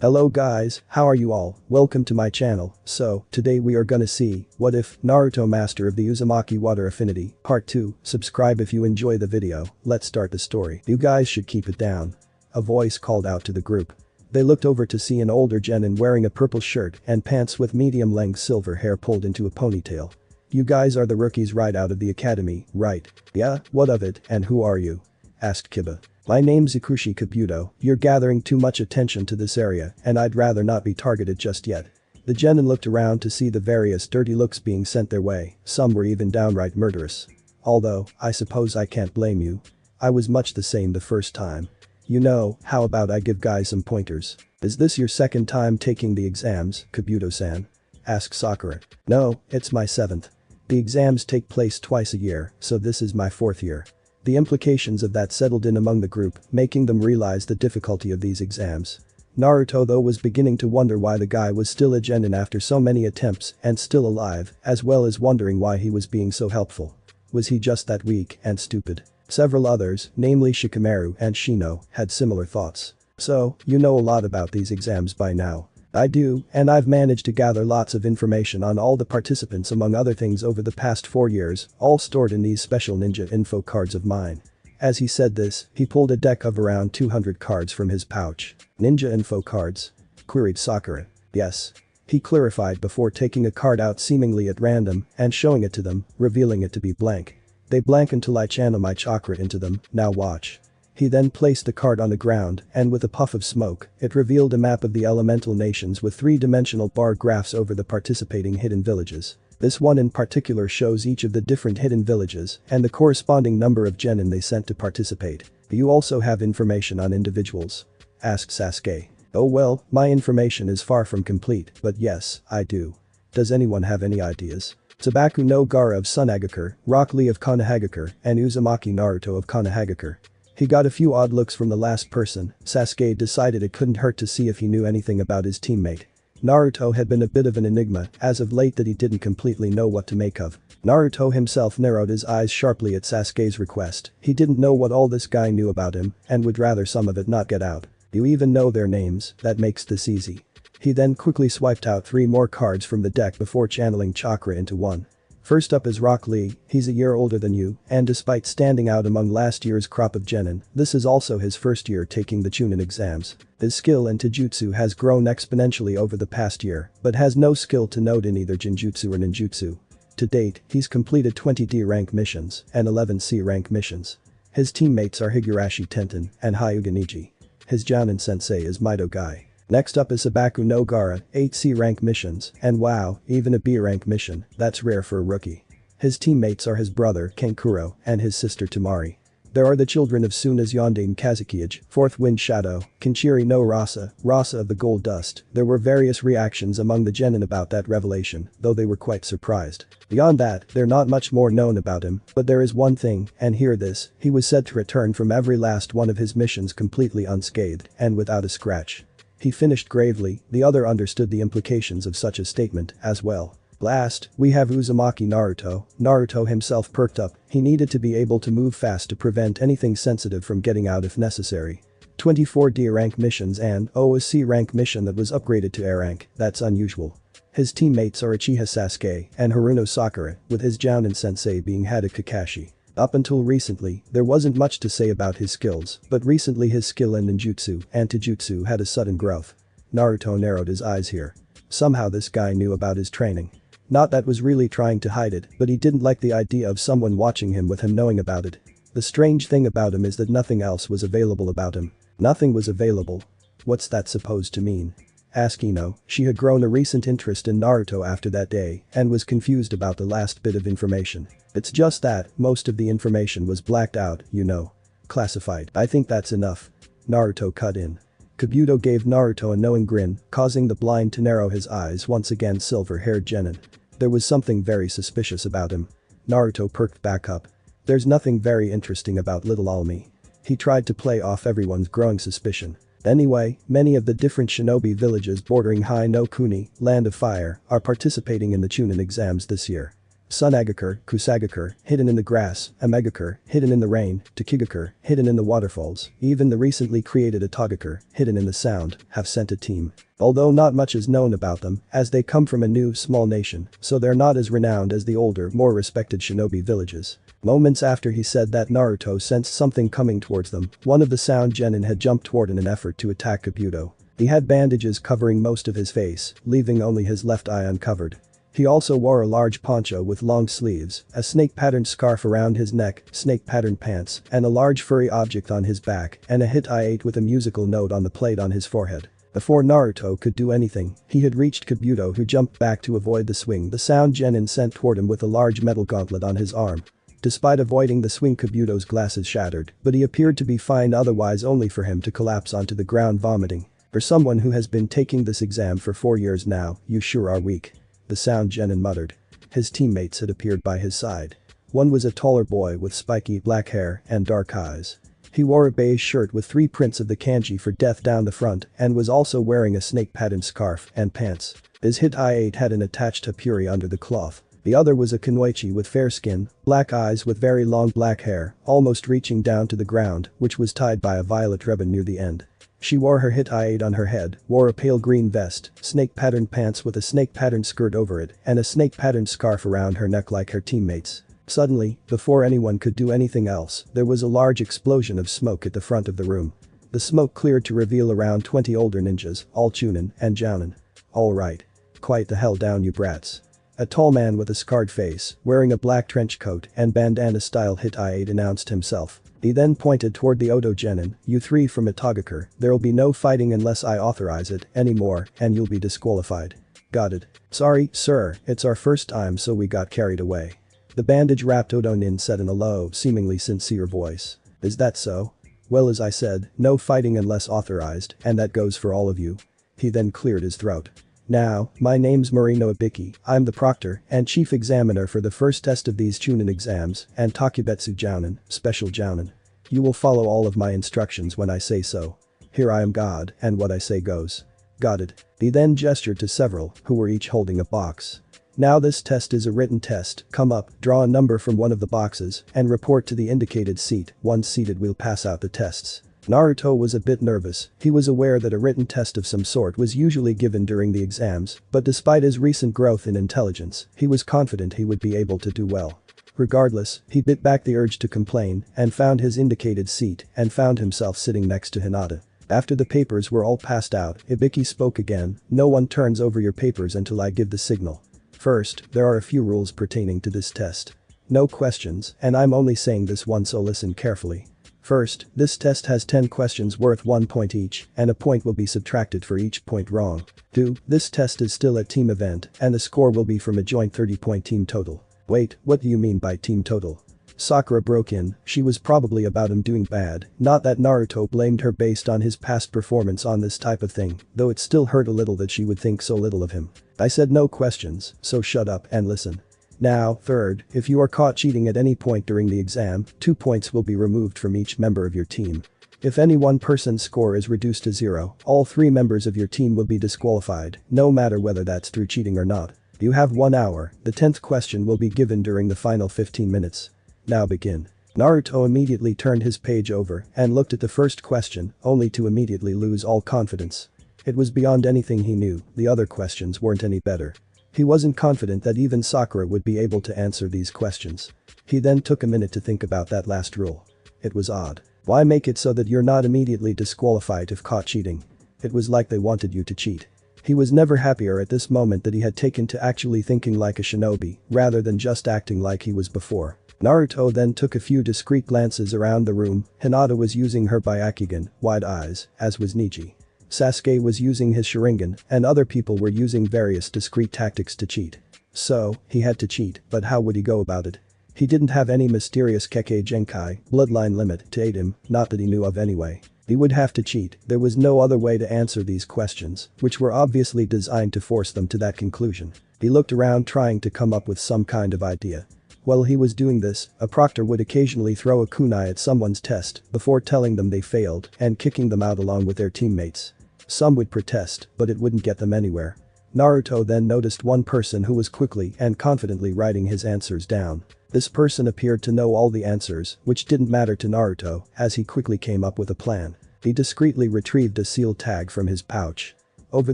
Hello guys, how are you all? Welcome to my channel. So, today we are gonna see, what if, Naruto Master of the Uzumaki Water Affinity, Part 2, subscribe if you enjoy the video, let's start the story. You guys should keep it down. A voice called out to the group. They looked over to see an older genin wearing a purple shirt and pants with medium-length silver hair pulled into a ponytail. You guys are the rookies right out of the academy, right? Yeah, what of it, and who are you? Asked Kiba. My name's Ikushi Kabuto, you're gathering too much attention to this area and I'd rather not be targeted just yet. The genin looked around to see the various dirty looks being sent their way, some were even downright murderous. Although, I suppose I can't blame you. I was much the same the first time. You know, how about I give guys some pointers? Is this your second time taking the exams, Kabuto-san? Asked Sakura. No, it's my seventh. The exams take place twice a year, so this is my fourth year. The implications of that settled in among the group, making them realize the difficulty of these exams. Naruto though was beginning to wonder why the guy was still a genin after so many attempts and still alive, as well as wondering why he was being so helpful. Was he just that weak and stupid? Several others, namely Shikamaru and Shino, had similar thoughts. So, you know a lot about these exams by now. I do, and I've managed to gather lots of information on all the participants among other things over the past 4 years, all stored in these special ninja info cards of mine. As he said this, he pulled a deck of around 200 cards from his pouch. Ninja info cards? Queried Sakura. Yes. He clarified before taking a card out seemingly at random and showing it to them, revealing it to be blank. They blank until I channel my chakra into them, now watch. He then placed the card on the ground and with a puff of smoke, it revealed a map of the elemental nations with 3-dimensional bar graphs over the participating hidden villages. This one in particular shows each of the different hidden villages and the corresponding number of genin they sent to participate. Do you also have information on individuals? Asked Sasuke. Oh well, my information is far from complete, but yes, I do. Does anyone have any ideas? Tsubaku no Gaara of Sunagakure, Rock Lee of Konohagakure, and Uzumaki Naruto of Konohagakure. He got a few odd looks from the last person. Sasuke decided it couldn't hurt to see if he knew anything about his teammate. Naruto had been a bit of an enigma as of late that he didn't completely know what to make of. Naruto himself narrowed his eyes sharply at Sasuke's request. He didn't know what all this guy knew about him and would rather some of it not get out. You even know their names, that makes this easy. He then quickly swiped out 3 more cards from the deck before channeling chakra into one. First up is Rock Lee, he's a year older than you, and despite standing out among last year's crop of genin, this is also his first year taking the Chunin exams. His skill in Taijutsu has grown exponentially over the past year, but has no skill to note in either Genjutsu or Ninjutsu. To date, he's completed 20 D rank missions and 11 C rank missions. His teammates are Higurashi Tenten and Hyuga Niji. His Jounin sensei is Mito Gai. Next up is Tsubaku no Gaara, 8 C rank missions, and wow, even a B rank mission, that's rare for a rookie. His teammates are his brother, Kankuro, and his sister Temari. There are the children of Tsuna's Yondaime Kazukiage, 4th Wind Shadow, Kinchiri no Rasa, Rasa of the Gold Dust. There were various reactions among the genin about that revelation, though they were quite surprised. Beyond that, there's not much more known about him, but there is one thing, and hear this, he was said to return from every last one of his missions completely unscathed and without a scratch. He finished gravely, the other understood the implications of such a statement as well. Last, we have Uzumaki Naruto. Naruto himself perked up, he needed to be able to move fast to prevent anything sensitive from getting out if necessary. 24 D rank missions and a C rank mission that was upgraded to A rank, that's unusual. His teammates are Uchiha Sasuke and Haruno Sakura, with his Jounin sensei being Hada Kakashi. Up until recently, there wasn't much to say about his skills, but recently his skill in ninjutsu and taijutsu had a sudden growth. Naruto narrowed his eyes here. Somehow this guy knew about his training. Not that was really trying to hide it, but he didn't like the idea of someone watching him with him knowing about it. The strange thing about him is that nothing else was available about him. Nothing was available. What's that supposed to mean? Asked Ino. She had grown a recent interest in Naruto after that day and was confused about the last bit of information. It's just that, most of the information was blacked out, you know. Classified. I think that's enough. Naruto cut in. Kabuto gave Naruto a knowing grin, causing the blind to narrow his eyes once again. Silver-haired genin. There was something very suspicious about him. Naruto perked back up. There's nothing very interesting about little Almi. He tried to play off everyone's growing suspicion. Anyway, many of the different shinobi villages bordering Hai no Kuni, Land of Fire, are participating in the Chunin exams this year. Sunagakur, Kusagakur, hidden in the grass, Amegakur, hidden in the rain, Takigakur, hidden in the waterfalls, even the recently created Atagakur, hidden in the sound, have sent a team. Although not much is known about them, as they come from a new, small nation, so they're not as renowned as the older, more respected shinobi villages. Moments after he said that, Naruto sensed something coming towards them. One of the sound genin had jumped toward in an effort to attack Kabuto. He had bandages covering most of his face, leaving only his left eye uncovered. He also wore a large poncho with long sleeves, a snake-patterned scarf around his neck, snake-patterned pants, and a large furry object on his back, and a hit I-8 with a musical note on the plate on his forehead. Before Naruto could do anything, he had reached Kabuto, who jumped back to avoid the swing the sound genin sent toward him with a large metal gauntlet on his arm. Despite avoiding the swing, Kabuto's glasses shattered, but he appeared to be fine otherwise, only for him to collapse onto the ground vomiting. For someone who has been taking this exam for 4 years now, you sure are weak. The sound genin muttered. His teammates had appeared by his side. One was a taller boy with spiky black hair and dark eyes. He wore a beige shirt with 3 prints of the kanji for death down the front and was also wearing a snake-patterned scarf and pants. His hit I-8 had an attached hapuri under the cloth. The other was a kunoichi with fair skin, black eyes with very long black hair, almost reaching down to the ground, which was tied by a violet ribbon near the end. She wore her hit I-8 on her head, wore a pale green vest, snake-patterned pants with a snake-patterned skirt over it, and a snake-patterned scarf around her neck like her teammates. Suddenly, before anyone could do anything else, there was a large explosion of smoke at the front of the room. The smoke cleared to reveal around 20 older ninjas, all chunin and jounin. Alright. Quiet the hell down, you brats. A tall man with a scarred face, wearing a black trench coat and bandana-style hit I-8 announced himself. He then pointed toward the Oto genin, you 3 from Itagakur, there'll be no fighting unless I authorize it anymore and you'll be disqualified. Got it. Sorry, sir, it's our first time so we got carried away. The bandage-wrapped Oto nin said in a low, seemingly sincere voice. Is that so? Well, as I said, no fighting unless authorized, and that goes for all of you. He then cleared his throat. Now, my name's Marino Ibiki, I'm the proctor and chief examiner for the first test of these chunin exams and Takubetsu jounin, special jounin. You will follow all of my instructions when I say so. Here I am God, and what I say goes. Got it. He then gestured to several, who were each holding a box. Now this test is a written test, come up, draw a number from one of the boxes, and report to the indicated seat. Once seated we'll pass out the tests. Naruto was a bit nervous. He was aware that a written test of some sort was usually given during the exams, but despite his recent growth in intelligence, he was confident he would be able to do well. Regardless, he bit back the urge to complain and found his indicated seat and found himself sitting next to Hinata. After the papers were all passed out, Ibiki spoke again, no one turns over your papers until I give the signal. First, there are a few rules pertaining to this test. No questions, and I'm only saying this once so listen carefully. First, this test has 10 questions worth 1 point each, and a point will be subtracted for each point wrong. 2. This test is still a team event, and the score will be from a joint 30-point team total. Wait, what do you mean by team total? Sakura broke in, she was probably about him doing bad, not that Naruto blamed her based on his past performance on this type of thing, though it still hurt a little that she would think so little of him. I said no questions, so shut up and listen. Now, third, if you are caught cheating at any point during the exam, 2 points will be removed from each member of your team. If any one person's score is reduced to 0, all 3 members of your team will be disqualified, no matter whether that's through cheating or not. You have 1 hour, the 10th question will be given during the final 15 minutes. Now begin. Naruto immediately turned his page over and looked at the first question, only to immediately lose all confidence. It was beyond anything he knew, the other questions weren't any better. He wasn't confident that even Sakura would be able to answer these questions. He then took a minute to think about that last rule. It was odd. Why make it so that you're not immediately disqualified if caught cheating? It was like they wanted you to cheat. He was never happier at this moment that he had taken to actually thinking like a shinobi, rather than just acting like he was before. Naruto then took a few discreet glances around the room. Hinata was using her Byakugan, wide eyes, as was Neji. Sasuke was using his Sharingan, and other people were using various discreet tactics to cheat. So, he had to cheat, but how would he go about it? He didn't have any mysterious Kekkei Genkai, bloodline limit, to aid him, not that he knew of anyway. He would have to cheat, there was no other way to answer these questions, which were obviously designed to force them to that conclusion. He looked around trying to come up with some kind of idea. While he was doing this, a proctor would occasionally throw a kunai at someone's test before telling them they failed and kicking them out along with their teammates. Some would protest, but it wouldn't get them anywhere. Naruto then noticed one person who was quickly and confidently writing his answers down. This person appeared to know all the answers, which didn't matter to Naruto, as he quickly came up with a plan. He discreetly retrieved a sealed tag from his pouch. Over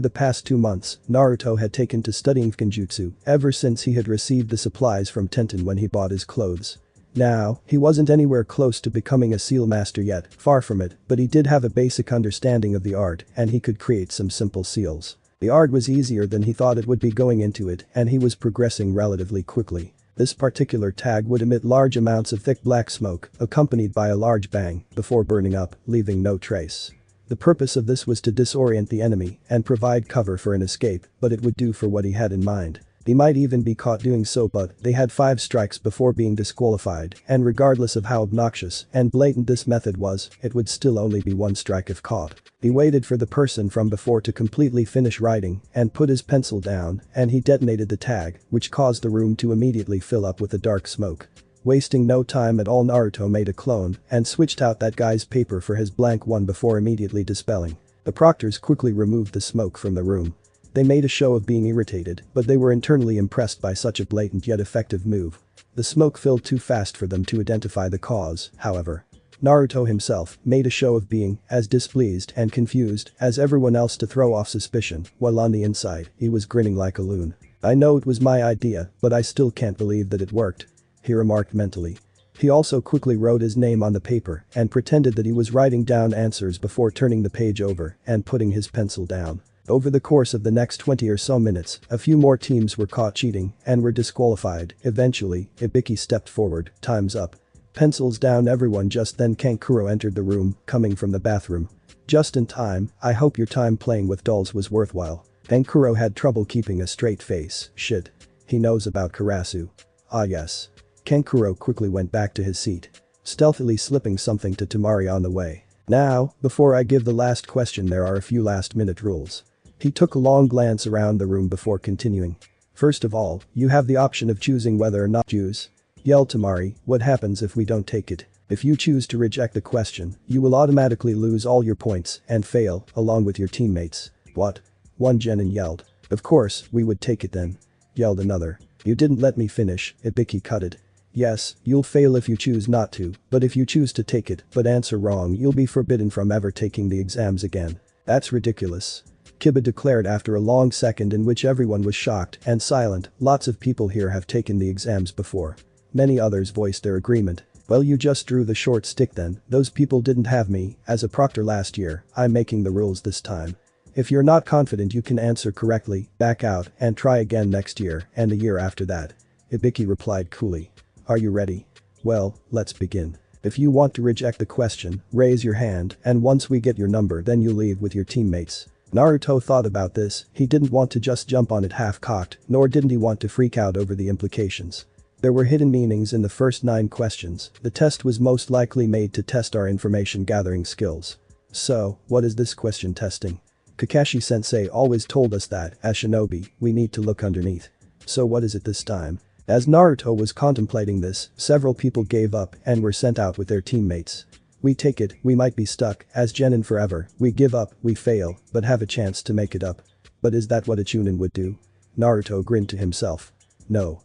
the past 2 months, Naruto had taken to studying genjutsu ever since he had received the supplies from Tenten when he bought his clothes. Now, he wasn't anywhere close to becoming a seal master yet, far from it, but he did have a basic understanding of the art and he could create some simple seals. The art was easier than he thought it would be going into it and he was progressing relatively quickly. This particular tag would emit large amounts of thick black smoke, accompanied by a large bang, before burning up, leaving no trace. The purpose of this was to disorient the enemy and provide cover for an escape, but it would do for what he had in mind. He might even be caught doing so, but they had 5 strikes before being disqualified, and regardless of how obnoxious and blatant this method was, it would still only be 1 strike if caught. He waited for the person from before to completely finish writing and put his pencil down, and he detonated the tag, which caused the room to immediately fill up with a dark smoke. Wasting no time at all, Naruto made a clone and switched out that guy's paper for his blank one before immediately dispelling. The proctors quickly removed the smoke from the room. They made a show of being irritated, but they were internally impressed by such a blatant yet effective move. The smoke filled too fast for them to identify the cause, however. Naruto himself made a show of being as displeased and confused as everyone else to throw off suspicion, while on the inside, he was grinning like a loon. "I know it was my idea, but I still can't believe that it worked," he remarked mentally. He also quickly wrote his name on the paper and pretended that he was writing down answers before turning the page over and putting his pencil down. Over the course of the next 20 or so minutes, a few more teams were caught cheating and were disqualified. Eventually, Ibiki stepped forward. "Time's up." Pencils down everyone. Just then Kankuro entered the room, coming from the bathroom. "Just in time, I hope your time playing with dolls was worthwhile." Kankuro had trouble keeping a straight face. Shit. He knows about Karasu. Ah yes. Kankuro quickly went back to his seat, stealthily slipping something to Temari on the way. "Now, before I give the last question, there are a few last-minute rules." He took a long glance around the room before continuing. "First of all, you have the option of choosing whether or not to choose." Yell Temari, "What happens if we don't take it?" "If you choose to reject the question, you will automatically lose all your points and fail, along with your teammates." "What?" one genin yelled. "Of course, we would take it then," yelled another. "You didn't let me finish," Ibiki cut it. "Yes, you'll fail if you choose not to, but if you choose to take it but answer wrong, you'll be forbidden from ever taking the exams again." "That's ridiculous," Kiba declared after a long second in which everyone was shocked and silent. "Lots of people here have taken the exams before." Many others voiced their agreement. "Well, you just drew the short stick then. Those people didn't have me as a proctor last year. I'm making the rules this time. If you're not confident you can answer correctly, back out and try again next year and the year after that," Ibiki replied coolly. "Are you ready? Well, let's begin. If you want to reject the question, raise your hand, and once we get your number then you leave with your teammates." Naruto thought about this. He didn't want to just jump on it half-cocked, nor didn't he want to freak out over the implications. There were hidden meanings in the first 9 questions. The test was most likely made to test our information gathering skills. So, what is this question testing? Kakashi-sensei always told us that, as shinobi, we need to look underneath. So what is it this time? As Naruto was contemplating this, several people gave up and were sent out with their teammates. "We take it, we might be stuck as genin forever. We give up, we fail, but have a chance to make it up." "But is that what a chunin would do?" Naruto grinned to himself. No,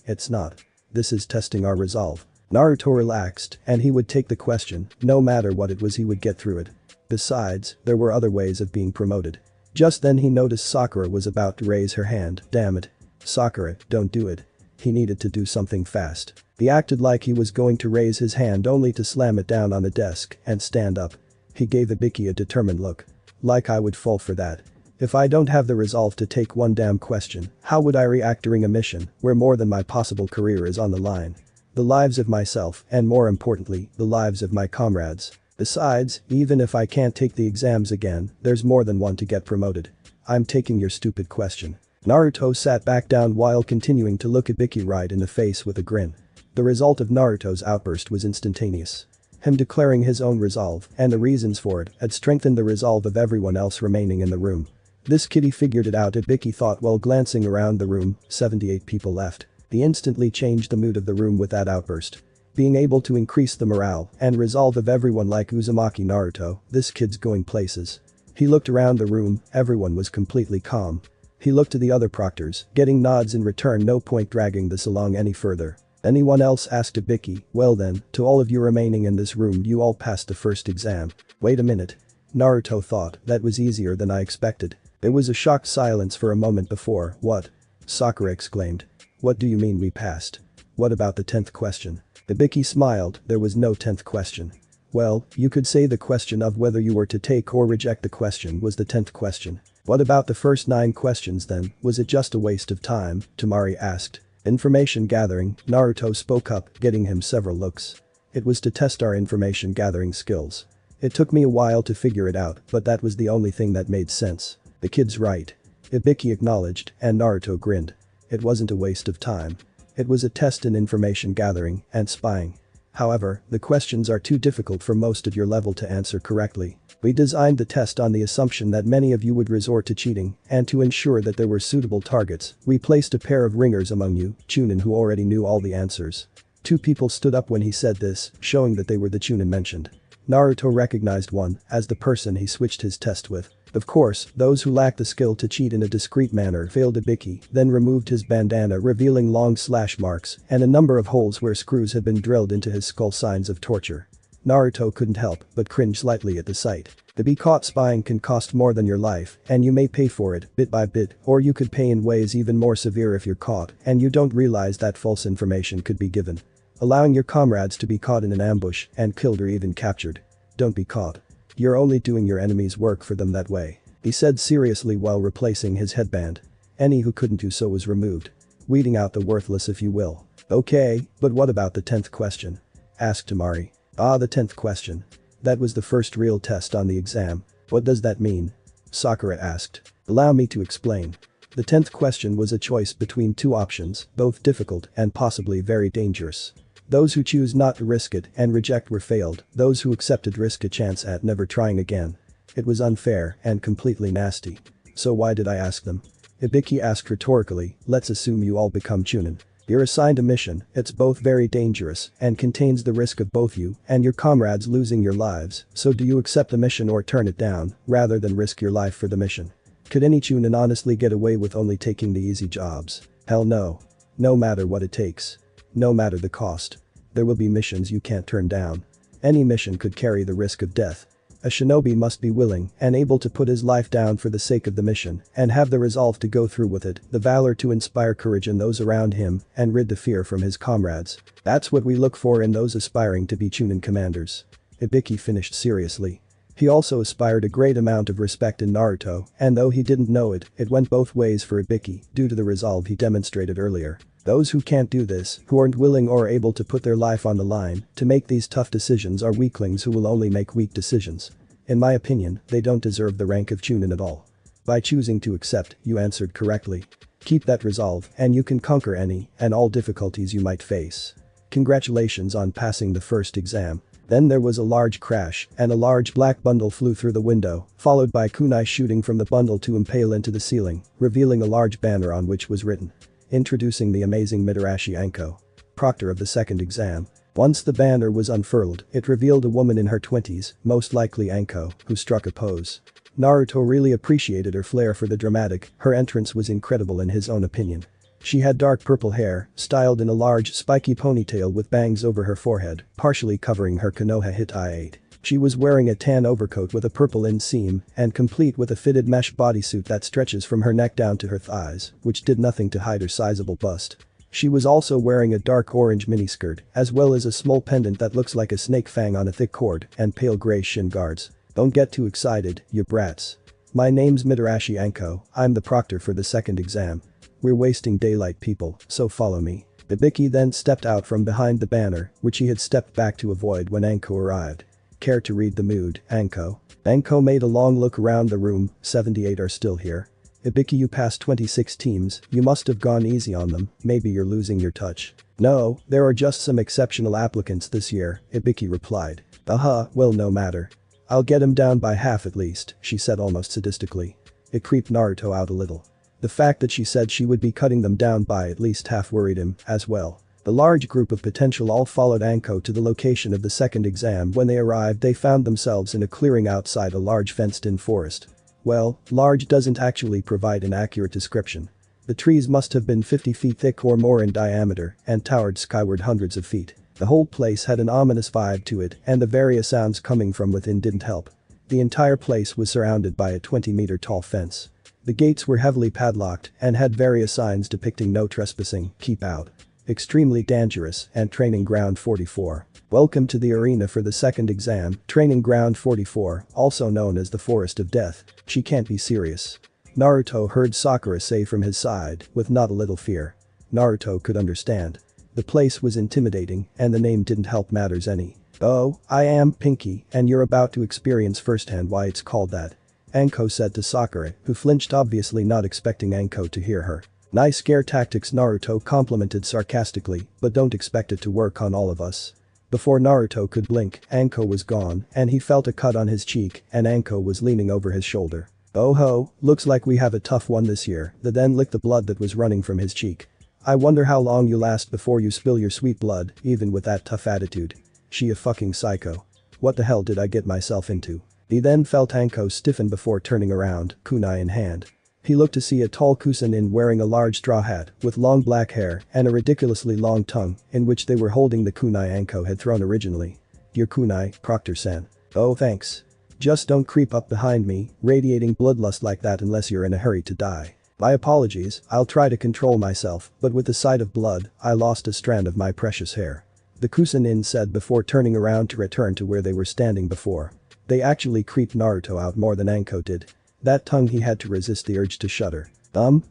it's not. This is testing our resolve." Naruto relaxed and he would take the question, no matter what it was he would get through it. Besides, there were other ways of being promoted. Just then he noticed Sakura was about to raise her hand. Damn it. "Sakura, don't do it." He needed to do something fast. He acted like he was going to raise his hand only to slam it down on the desk and stand up. He gave Ibiki a determined look. "Like I would fall for that. If I don't have the resolve to take one damn question, how would I react during a mission where more than my possible career is on the line? The lives of myself and, more importantly, the lives of my comrades. Besides, even if I can't take the exams again, there's more than one to get promoted. I'm taking your stupid question." Naruto sat back down while continuing to look Ibiki right in the face with a grin. The result of Naruto's outburst was instantaneous. Him declaring his own resolve and the reasons for it had strengthened the resolve of everyone else remaining in the room. This kitty figured it out, Ibiki thought while glancing around the room. 78 people left. He instantly changed the mood of the room with that outburst. Being able to increase the morale and resolve of everyone like Uzumaki Naruto, this kid's going places. He looked around the room, everyone was completely calm. He looked to the other proctors, getting nods in return. No point dragging this along any further. Anyone else? Asked Ibiki. Well then, to all of you remaining in this room, you all passed the first exam. Wait a minute. Naruto thought, that was easier than I expected. There was a shocked silence for a moment before, what? Sakura exclaimed. What do you mean we passed? What about the 10th question? Ibiki smiled, there was no 10th question. Well, you could say the question of whether you were to take or reject the question was the 10th question. What about the first 9 questions then, was it just a waste of time? Temari asked. Information gathering, Naruto spoke up, getting him several looks. It was to test our information gathering skills. It took me a while to figure it out, but that was the only thing that made sense. The kid's right. Ibiki acknowledged, and Naruto grinned. It wasn't a waste of time. It was a test in information gathering and spying. However, the questions are too difficult for most of your level to answer correctly. We designed the test on the assumption that many of you would resort to cheating, and to ensure that there were suitable targets, we placed a pair of ringers among you, Chunin, who already knew all the answers. 2 people stood up when he said this, showing that they were the Chunin mentioned. Naruto recognized one as the person he switched his test with. Of course, those who lacked the skill to cheat in a discreet manner failed. Ibiki then removed his bandana, revealing long slash marks and a number of holes where screws had been drilled into his skull, signs of torture. Naruto couldn't help but cringe slightly at the sight. To be caught spying can cost more than your life, and you may pay for it bit by bit, or you could pay in ways even more severe if you're caught and you don't realize that false information could be given. Allowing your comrades to be caught in an ambush and killed or even captured. Don't be caught. You're only doing your enemy's work for them that way, he said seriously while replacing his headband. Any who couldn't do so was removed. Weeding out the worthless, if you will. Okay, but what about the 10th question? Asked Temari. Ah, the 10th question. That was the first real test on the exam. What does that mean? Sakura asked. Allow me to explain. The 10th question was a choice between 2 options, both difficult and possibly very dangerous. Those who choose not to risk it and reject were failed, those who accepted risked a chance at never trying again. It was unfair and completely nasty. So why did I ask them? Ibiki asked rhetorically, let's assume you all become Chunin. You're assigned a mission, it's both very dangerous and contains the risk of both you and your comrades losing your lives, so do you accept the mission or turn it down, rather than risk your life for the mission? Could any Chunin honestly get away with only taking the easy jobs? Hell no. No matter what it takes. No matter the cost. There will be missions you can't turn down. Any mission could carry the risk of death. A shinobi must be willing and able to put his life down for the sake of the mission and have the resolve to go through with it, the valor to inspire courage in those around him and rid the fear from his comrades. That's what we look for in those aspiring to be Chunin commanders. Ibiki finished seriously. He also aspired a great amount of respect in Naruto, and though he didn't know it, it went both ways for Ibiki due to the resolve he demonstrated earlier. Those who can't do this, who aren't willing or able to put their life on the line to make these tough decisions, are weaklings who will only make weak decisions. In my opinion, they don't deserve the rank of Chunin at all. By choosing to accept, you answered correctly. Keep that resolve and you can conquer any and all difficulties you might face. Congratulations on passing the first exam. Then there was a large crash and a large black bundle flew through the window, followed by kunai shooting from the bundle to impale into the ceiling, revealing a large banner on which was written, "Introducing the amazing Mitarashi Anko, proctor of the second exam." Once the banner was unfurled, it revealed a woman in her 20s, most likely Anko, who struck a pose. Naruto really appreciated her flair for the dramatic, her entrance was incredible in his own opinion. She had dark purple hair, styled in a large spiky ponytail with bangs over her forehead, partially covering her Konoha Hitai. She was wearing a tan overcoat with a purple inseam and complete with a fitted mesh bodysuit that stretches from her neck down to her thighs, which did nothing to hide her sizable bust. She was also wearing a dark orange miniskirt, as well as a small pendant that looks like a snake fang on a thick cord, and pale gray shin guards. Don't get too excited, you brats. My name's Mitarashi Anko, I'm the proctor for the second exam. We're wasting daylight, people, so follow me. Ibiki then stepped out from behind the banner, which he had stepped back to avoid when Anko arrived. Care to read the mood, Anko? Anko made a long look around the room, 78 are still here. Ibiki, you passed 26 teams, you must have gone easy on them, maybe you're losing your touch. No, there are just some exceptional applicants this year, Ibiki replied. Well, no matter. I'll get him down by half at least, she said almost sadistically. It creeped Naruto out a little. The fact that she said she would be cutting them down by at least half worried him as well. The large group of potential all followed Anko to the location of the second exam. When they arrived, they found themselves in a clearing outside a large fenced-in forest. Well, large doesn't actually provide an accurate description. The trees must have been 50 feet thick or more in diameter and towered skyward hundreds of feet. The whole place had an ominous vibe to it, and the various sounds coming from within didn't help. The entire place was surrounded by a 20-meter-tall fence. The gates were heavily padlocked and had various signs depicting no trespassing, keep out. Extremely dangerous, and Training Ground 44. Welcome to the arena for the second exam, Training Ground 44, also known as the Forest of Death. She can't be serious. Naruto heard Sakura say from his side, with not a little fear. Naruto could understand. The place was intimidating, and the name didn't help matters any. Oh, I am Pinky, and you're about to experience firsthand why it's called that. Anko said to Sakura, who flinched, obviously not expecting Anko to hear her. Nice scare tactics, Naruto complimented sarcastically, but don't expect it to work on all of us. Before Naruto could blink, Anko was gone, and he felt a cut on his cheek, and Anko was leaning over his shoulder. Oh ho, looks like we have a tough one this year, the then licked the blood that was running from his cheek. I wonder how long you last before you spill your sweet blood, even with that tough attitude. She a fucking psycho. What the hell did I get myself into? He then felt Anko stiffen before turning around, kunai in hand. He looked to see a tall kusanin wearing a large straw hat with long black hair and a ridiculously long tongue in which they were holding the kunai Anko had thrown originally. Your kunai, Proctor-san. Oh thanks. Just don't creep up behind me, radiating bloodlust like that unless you're in a hurry to die. My apologies, I'll try to control myself, but with the sight of blood, I lost a strand of my precious hair. The kusanin said before turning around to return to where they were standing before. They actually creeped Naruto out more than Anko did. That tongue, he had to resist the urge to shudder.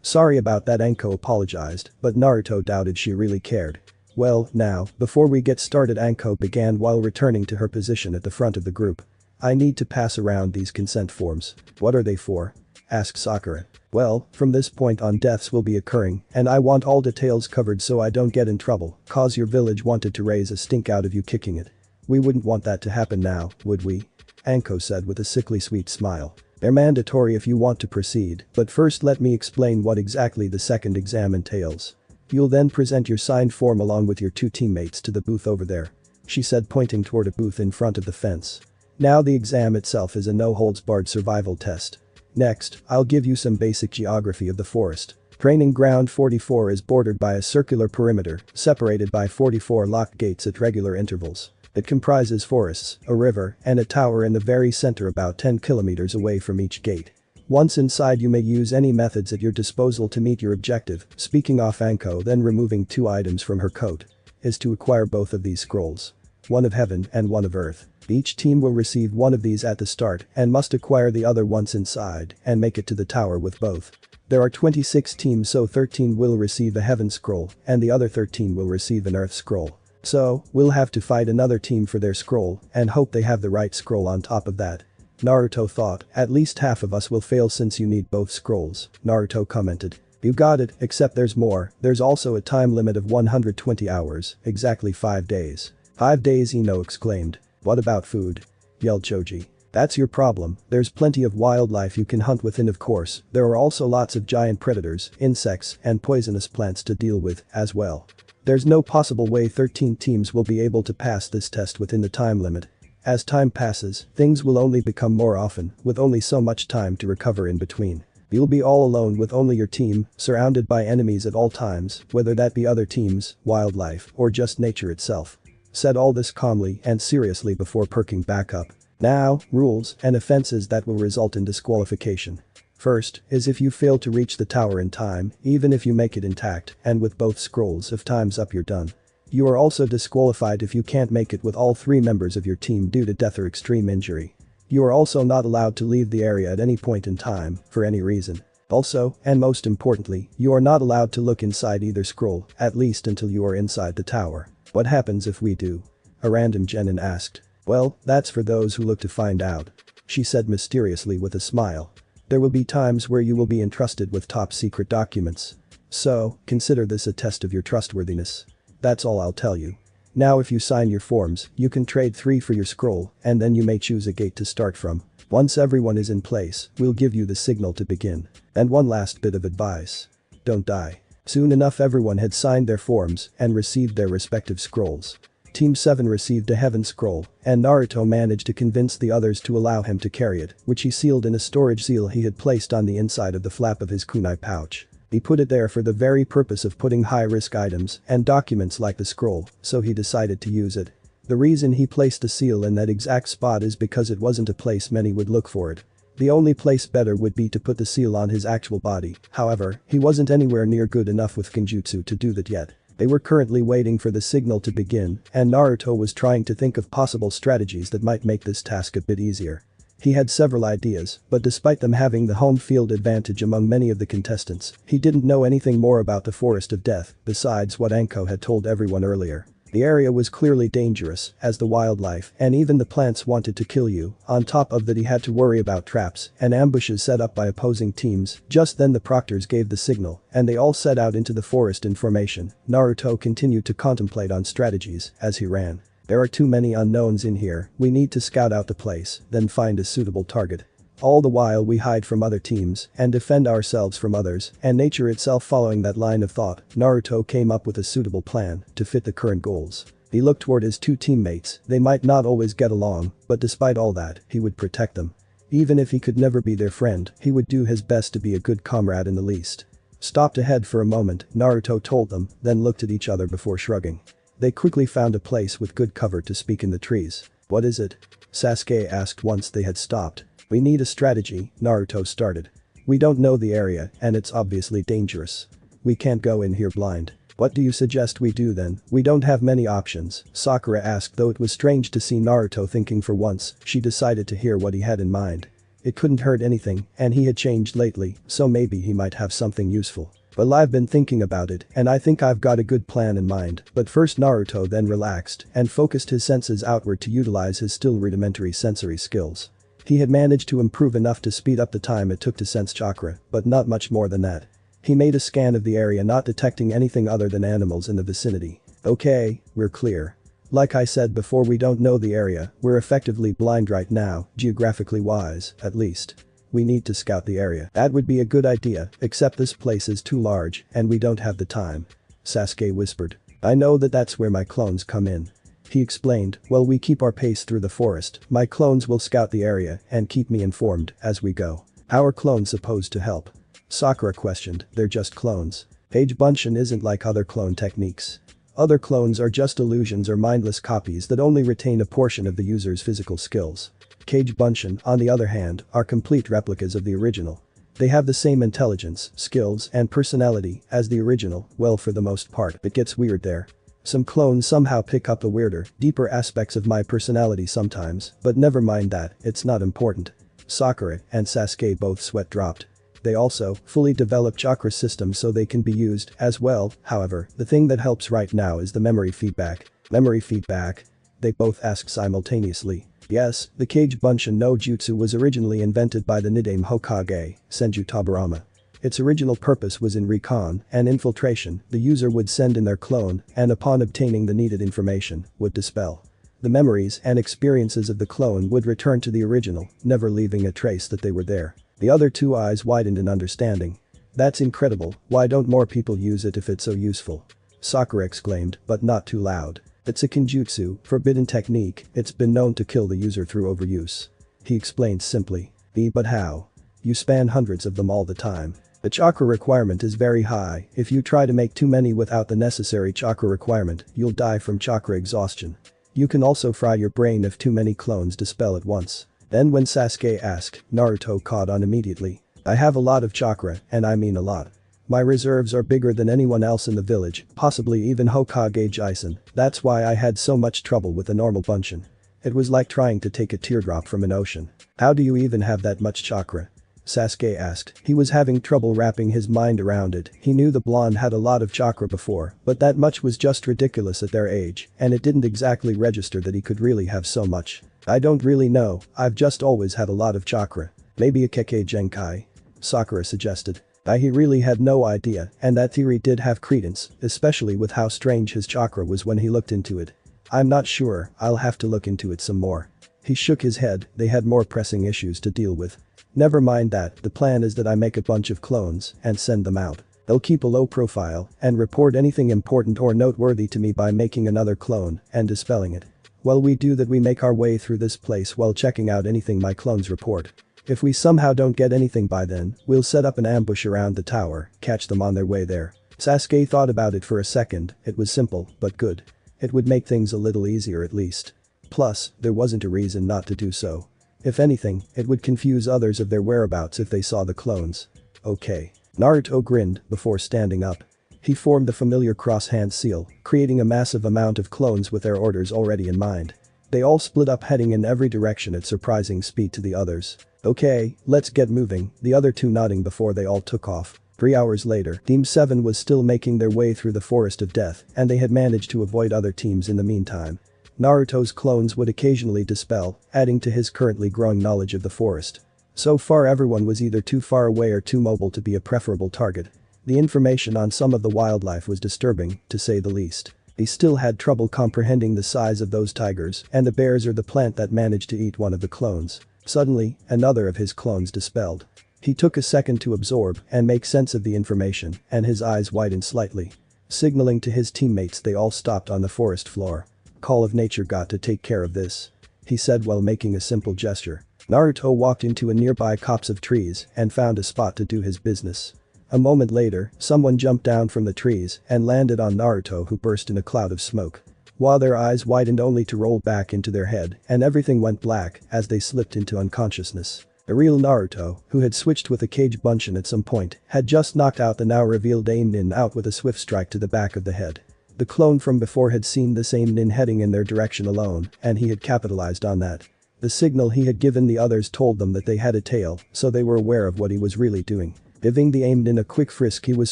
Sorry about that, Anko apologized, but Naruto doubted she really cared. Well, now, before we get started, Anko began while returning to her position at the front of the group. I need to pass around these consent forms. What are they for? Asked Sakura. Well, from this point on deaths will be occurring, and I want all details covered so I don't get in trouble, cause your village wanted to raise a stink out of you kicking it. We wouldn't want that to happen now, would we? Anko said with a sickly sweet smile. They're mandatory if you want to proceed, but first let me explain what exactly the second exam entails. You'll then present your signed form along with your two teammates to the booth over there. She said, pointing toward a booth in front of the fence. Now the exam itself is a no-holds-barred survival test. Next, I'll give you some basic geography of the forest. Training Ground 44 is bordered by a circular perimeter, separated by 44 locked gates at regular intervals. It comprises forests, a river, and a tower in the very center about 10 kilometers away from each gate. Once inside, you may use any methods at your disposal to meet your objective. Speaking off, Anko then removing two items from her coat. Is to acquire both of these scrolls. One of heaven and one of earth. Each team will receive one of these at the start and must acquire the other once inside and make it to the tower with both. There are 26 teams, so 13 will receive a heaven scroll and the other 13 will receive an earth scroll. So, we'll have to fight another team for their scroll and hope they have the right scroll on top of that. Naruto thought, at least half of us will fail since you need both scrolls, Naruto commented. You got it, except there's more, there's also a time limit of 120 hours, exactly 5 days. 5 days, Ino exclaimed. What about food? Yelled Choji. That's your problem, there's plenty of wildlife you can hunt within, of course, there are also lots of giant predators, insects, and poisonous plants to deal with, as well. There's no possible way 13 teams will be able to pass this test within the time limit. As time passes, things will only become more often, with only so much time to recover in between. You'll be all alone with only your team, surrounded by enemies at all times, whether that be other teams, wildlife, or just nature itself. Said all this calmly and seriously before perking back up. Now, rules and offenses that will result in disqualification. First, is if you fail to reach the tower in time, even if you make it intact, and with both scrolls, if time's up you're done. You are also disqualified if you can't make it with all 3 members of your team due to death or extreme injury. You are also not allowed to leave the area at any point in time, for any reason. Also, and most importantly, you are not allowed to look inside either scroll, at least until you are inside the tower. What happens if we do? A random genin asked. Well, that's for those who look to find out. She said mysteriously with a smile. There will be times where you will be entrusted with top secret documents. So, consider this a test of your trustworthiness. That's all I'll tell you. Now if you sign your forms, you can trade 3 for your scroll, and then you may choose a gate to start from. Once everyone is in place, we'll give you the signal to begin. And one last bit of advice. Don't die. Soon enough everyone had signed their forms and received their respective scrolls. Team 7 received a heaven scroll, and Naruto managed to convince the others to allow him to carry it, which he sealed in a storage seal he had placed on the inside of the flap of his kunai pouch. He put it there for the very purpose of putting high-risk items and documents like the scroll, so he decided to use it. The reason he placed the seal in that exact spot is because it wasn't a place many would look for it. The only place better would be to put the seal on his actual body, however, he wasn't anywhere near good enough with Genjutsu to do that yet. They were currently waiting for the signal to begin, and Naruto was trying to think of possible strategies that might make this task a bit easier. He had several ideas, but despite them having the home field advantage among many of the contestants, he didn't know anything more about the Forest of Death besides what Anko had told everyone earlier. The area was clearly dangerous, as the wildlife and even the plants wanted to kill you, on top of that he had to worry about traps and ambushes set up by opposing teams. Just then the proctors gave the signal, and they all set out into the forest in formation. Naruto continued to contemplate on strategies as he ran. There are too many unknowns in here, we need to scout out the place, then find a suitable target. All the while we hide from other teams and defend ourselves from others, and nature itself following that line of thought, Naruto came up with a suitable plan to fit the current goals. He looked toward his two teammates, they might not always get along, but despite all that, he would protect them. Even if he could never be their friend, he would do his best to be a good comrade in the least. Stopped ahead for a moment, Naruto told them, then looked at each other before shrugging. They quickly found a place with good cover to speak in the trees. What is it? Sasuke asked once they had stopped. We need a strategy, Naruto started. We don't know the area, and it's obviously dangerous. We can't go in here blind. What do you suggest we do then? We don't have many options, Sakura asked, though it was strange to see Naruto thinking for once. She decided to hear what he had in mind. It couldn't hurt anything, and he had changed lately, so maybe he might have something useful. Well, I've been thinking about it, and I think I've got a good plan in mind. But first Naruto then relaxed and focused his senses outward to utilize his still rudimentary sensory skills. He had managed to improve enough to speed up the time it took to sense chakra, but not much more than that. He made a scan of the area, not detecting anything other than animals in the vicinity. Okay, we're clear. Like I said before, we don't know the area, we're effectively blind right now, geographically wise, at least. We need to scout the area. That would be a good idea, except this place is too large, and we don't have the time. Sasuke whispered. I know that's where my clones come in. He explained, while we keep our pace through the forest, my clones will scout the area and keep me informed as we go. How are clones supposed to help? Sakura questioned, they're just clones. Page Bunshin isn't like other clone techniques. Other clones are just illusions or mindless copies that only retain a portion of the user's physical skills. Cage Bunshin, on the other hand, are complete replicas of the original. They have the same intelligence, skills, and personality as the original, well, for the most part. It gets weird there. Some clones somehow pick up the weirder, deeper aspects of my personality sometimes, but never mind that, it's not important. Sakura and Sasuke both sweat dropped. They also fully develop chakra systems so they can be used as well. However, the thing that helps right now is the memory feedback. Memory feedback? They both asked simultaneously. Yes, the Kage Bunshin no Jutsu was originally invented by the Nidaime Hokage, Senju Tabarama. Its original purpose was in recon and infiltration. The user would send in their clone and upon obtaining the needed information, would dispel. The memories and experiences of the clone would return to the original, never leaving a trace that they were there. The other two eyes widened in understanding. That's incredible, why don't more people use it if it's so useful? Sakura exclaimed, but not too loud. It's a Kenjutsu, forbidden technique, it's been known to kill the user through overuse. He explained simply. But how? You span hundreds of them all the time. The chakra requirement is very high. If you try to make too many without the necessary chakra requirement, you'll die from chakra exhaustion. You can also fry your brain if too many clones dispel at once. Then when Sasuke asked, Naruto caught on immediately. I have a lot of chakra, and I mean a lot. My reserves are bigger than anyone else in the village, possibly even Hokage Jisen. That's why I had so much trouble with a normal Bunshin. It was like trying to take a teardrop from an ocean. How do you even have that much chakra? Sasuke asked. He was having trouble wrapping his mind around it. He knew the blonde had a lot of chakra before, but that much was just ridiculous at their age, and it didn't exactly register that he could really have so much. I don't really know, I've just always had a lot of chakra. Maybe a Kekkei Genkai? Sakura suggested. He really had no idea, and that theory did have credence, especially with how strange his chakra was when he looked into it. I'm not sure, I'll have to look into it some more. He shook his head, they had more pressing issues to deal with. Never mind that, the plan is that I make a bunch of clones and send them out. They'll keep a low profile and report anything important or noteworthy to me by making another clone and dispelling it. While we do that, we make our way through this place while checking out anything my clones report. If we somehow don't get anything by then, we'll set up an ambush around the tower, catch them on their way there. Sasuke thought about it for a second. It was simple, but good. It would make things a little easier at least. Plus, there wasn't a reason not to do so. If anything, it would confuse others of their whereabouts if they saw the clones. Okay. Naruto grinned before standing up. He formed the familiar cross-hand seal, creating a massive amount of clones with their orders already in mind. They all split up, heading in every direction at surprising speed to the others. Okay, let's get moving, the other two nodding before they all took off. 3 hours later, Team 7 was still making their way through the Forest of Death, and they had managed to avoid other teams in the meantime. Naruto's clones would occasionally dispel, adding to his currently growing knowledge of the forest. So far, everyone was either too far away or too mobile to be a preferable target. The information on some of the wildlife was disturbing, to say the least. He still had trouble comprehending the size of those tigers and the bears or the plant that managed to eat one of the clones. Suddenly, another of his clones dispelled. He took a second to absorb and make sense of the information, and his eyes widened slightly. Signaling to his teammates, they all stopped on the forest floor. Call of nature got to take care of this, he said while making a simple gesture. Naruto walked into a nearby copse of trees and found a spot to do his business. A moment later, someone jumped down from the trees and landed on Naruto, who burst in a cloud of smoke. While their eyes widened only to roll back into their head and everything went black as they slipped into unconsciousness. The real Naruto, who had switched with a Kage Bunshin at some point, had just knocked out the now revealed Aim Nin out with a swift strike to the back of the head. The clone from before had seen this Aim Nin heading in their direction alone, and he had capitalized on that. The signal he had given the others told them that they had a tail, so they were aware of what he was really doing. Giving the Aim Nin a quick frisk, he was